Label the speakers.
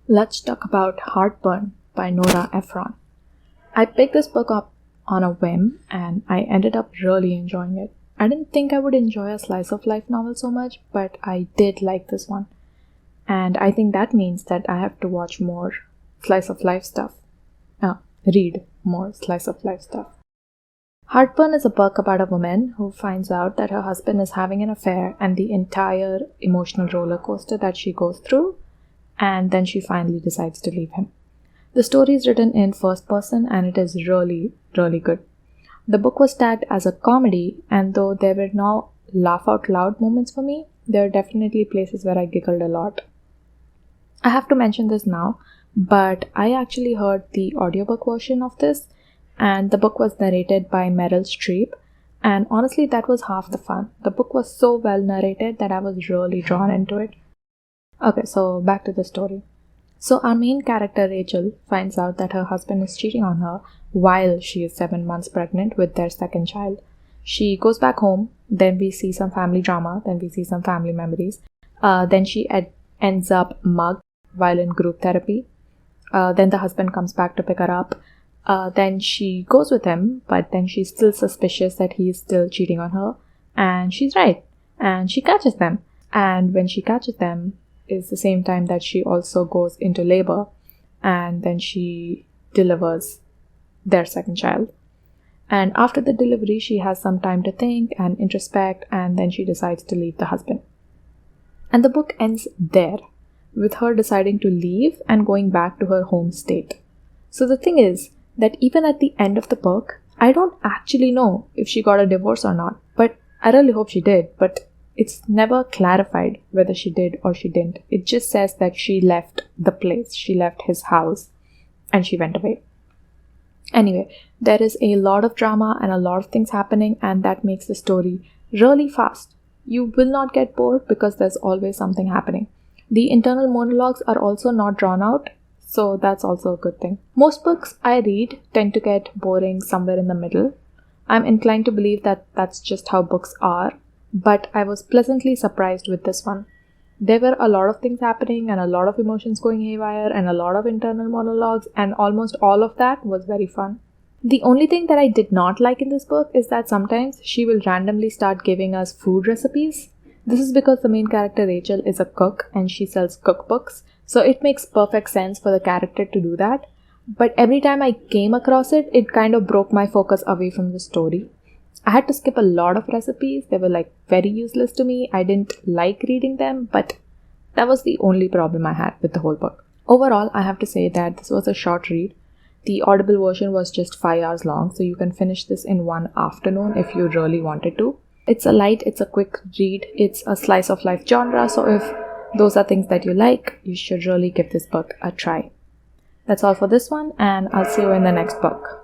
Speaker 1: Let's talk about Heartburn by Nora Ephron. I picked this book up on a whim and I ended up really enjoying it. I didn't think I would enjoy a slice of life novel so much, but I did like this one. And I think that means that I have to watch more slice of life stuff. Read more slice of life stuff. Heartburn is a book about a woman who finds out that her husband is having an affair and the entire emotional roller coaster that she goes through, and then she finally decides to leave him. The story is written in first person and it is really, really good. The book was tagged as a comedy, and though there were no laugh out loud moments for me, there are definitely places where I giggled a lot. I have to mention this now, but I actually heard the audiobook version of this, and the book was narrated by Meryl Streep, and honestly that was half the fun. The book was so well narrated that I was really drawn into it. Okay, so back to the story. So our main character Rachel finds out that her husband is cheating on her while she is 7 months pregnant with their second child. She goes back home, then we see some family drama, then we see some family memories. Then she ends up mugged while in group therapy. Then the husband comes back to pick her up. Then she goes with him, but then she's still suspicious that he is still cheating on her. And she's right. And she catches them. And when she catches them, is the same time that she also goes into labor, and then she delivers their second child. And after the delivery, she has some time to think and introspect, and then she decides to leave the husband. And the book ends there, with her deciding to leave and going back to her home state. So the thing is that even at the end of the book, I don't actually know if she got a divorce or not, but I really hope she did, but it's never clarified whether she did or she didn't. It just says that she left the place, she left his house, and she went away. Anyway, there is a lot of drama and a lot of things happening, and that makes the story really fast. You will not get bored because there's always something happening. The internal monologues are also not drawn out, so that's also a good thing. Most books I read tend to get boring somewhere in the middle. I'm inclined to believe that that's just how books are, but I was pleasantly surprised with this one. There were a lot of things happening and a lot of emotions going haywire and a lot of internal monologues, and almost all of that was very fun. The only thing that I did not like in this book is that sometimes she will randomly start giving us food recipes. This is because the main character Rachel is a cook and she sells cookbooks, so it makes perfect sense for the character to do that. But every time I came across it, it kind of broke my focus away from the story. I had to skip a lot of recipes. They were very useless to me. I didn't like reading them, but that was the only problem I had with the whole book. Overall, I have to say that this was a short read. The Audible version was just 5 hours long, so you can finish this in one afternoon if you really wanted to. It's a quick read. It's a slice of life genre, so if those are things that you like, you should really give this book a try. That's all for this one, and I'll see you in the next book.